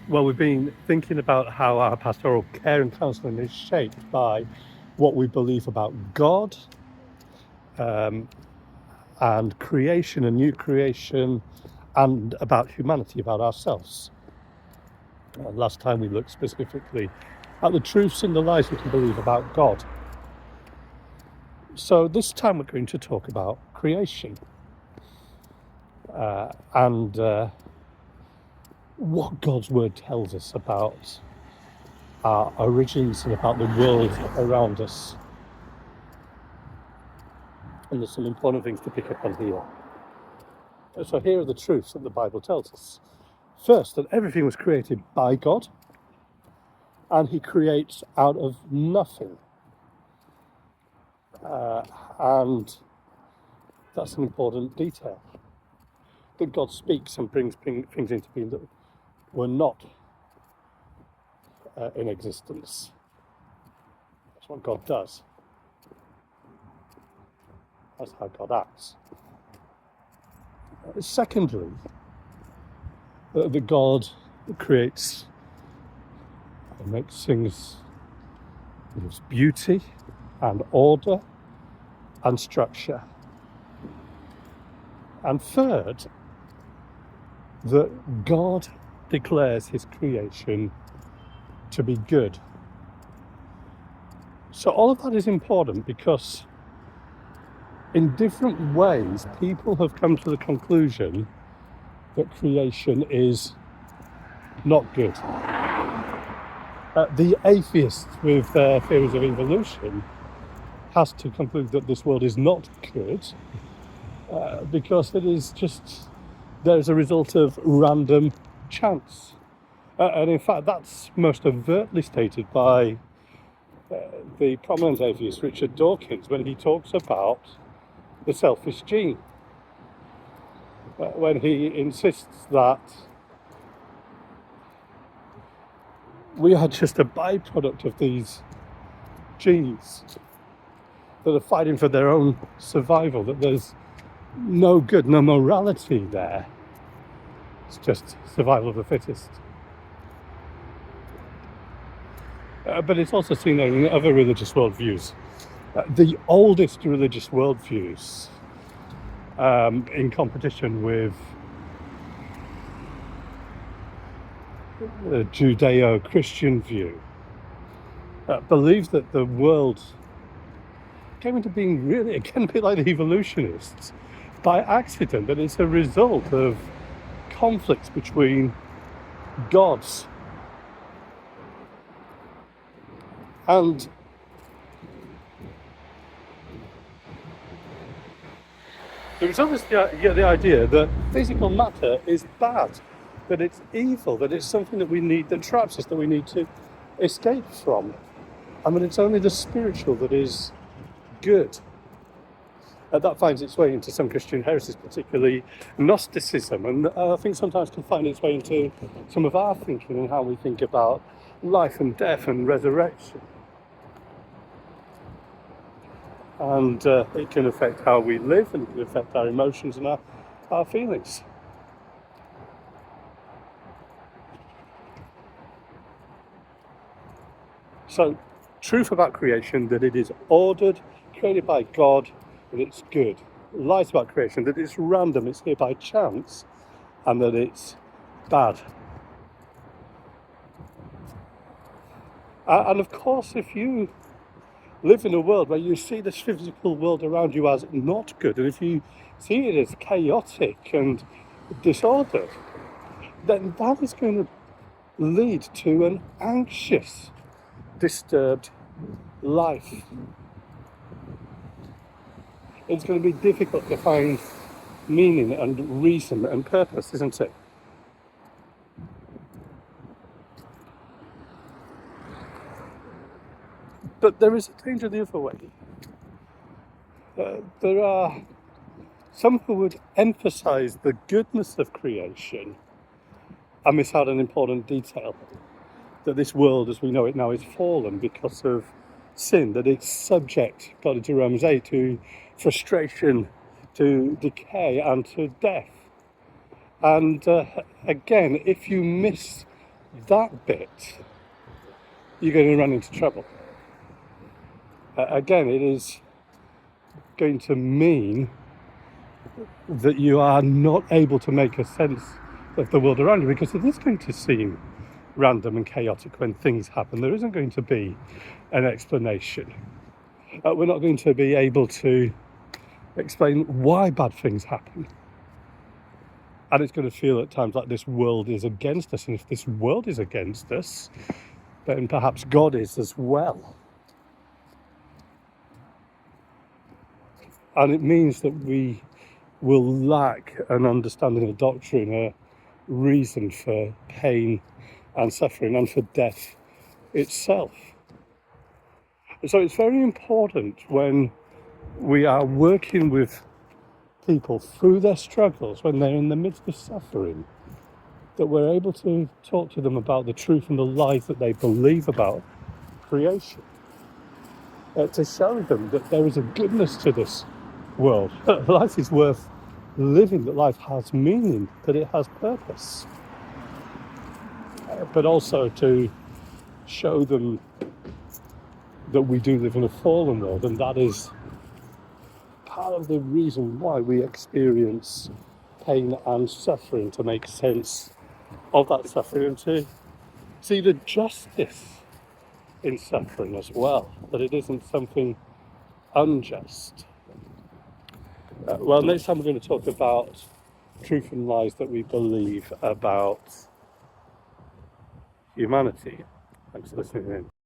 Well, we've been thinking about how our pastoral care and counselling is shaped by what we believe about God, um, and creation and new creation, and about humanity, about ourselves. Last time we looked specifically at the truths and the lies we can believe about God. So this time we're going to talk about creation and what God's word tells us about our origins and about the world around us. And there's some important things to pick up on here. So here are the truths that the Bible tells us. First, that everything was created by God, and he creates out of nothing. And that's an important detail. That God speaks and brings things into being that were not in existence. That's what God does. That's how God acts. Secondly, that God creates and makes things with beauty and order and structure. And third, that God declares his creation to be good. So all of that is important because in different ways people have come to the conclusion that creation is not good. The atheist with theories of evolution has to conclude that this world is not good because it is just there as a result of random chance. And in fact, that's most overtly stated by the prominent atheist Richard Dawkins when he talks about the selfish gene. When he insists that we are just a byproduct of these genes that are fighting for their own survival, that there's no good, no morality there. It's just survival of the fittest. But it's also seen in other religious worldviews. The oldest religious worldviews, in competition with the Judeo-Christian view, believe that the world came into being really, again, a bit like the evolutionists, by accident, that it's a result of conflicts between gods. And there is obviously the idea that physical matter is bad, that it's evil, that it's something that we need, that traps us, that we need to escape from. And that it's only the spiritual that is good. That finds its way into some Christian heresies, particularly Gnosticism, and I think sometimes can find its way into some of our thinking and how we think about life and death and resurrection. And it can affect how we live, and it can affect our emotions and our feelings. So, truth about creation, that it is ordered, created by God, that it's good. Lies about creation, that it's random, it's here by chance, and that it's bad. And of course, if you live in a world where you see this physical world around you as not good, and if you see it as chaotic and disordered, then that is going to lead to an anxious, disturbed life. It's going to be difficult to find meaning and reason and purpose, isn't it? But there is a danger the other way. There are some who would emphasize the goodness of creation and miss out an important detail, that this world as we know it now is fallen because of sin, that it's subject, according to Romans 8, to frustration, to decay and to death. And again, if you miss that bit, you're going to run into trouble. Again, it is going to mean that you are not able to make a sense of the world around you, because it is going to seem random and chaotic when things happen. There isn't going to be an explanation. We're not going to be able to explain why bad things happen. And it's going to feel at times like this world is against us. And if this world is against us, then perhaps God is as well. And it means that we will lack an understanding of doctrine, a reason for pain and suffering and for death itself. So it's very important when we are working with people through their struggles, when they're in the midst of suffering, that we're able to talk to them about the truth and the lies that they believe about creation, to show them that there is a goodness to this world, that life is worth living, that life has meaning, that it has purpose, but also to show them that we do live in a fallen world, and that is part of the reason why we experience pain and suffering, to make sense of that suffering and to see the justice in suffering as well, that it isn't something unjust. Well, next time we're going to talk about truth and lies that we believe about humanity. Thanks for listening in.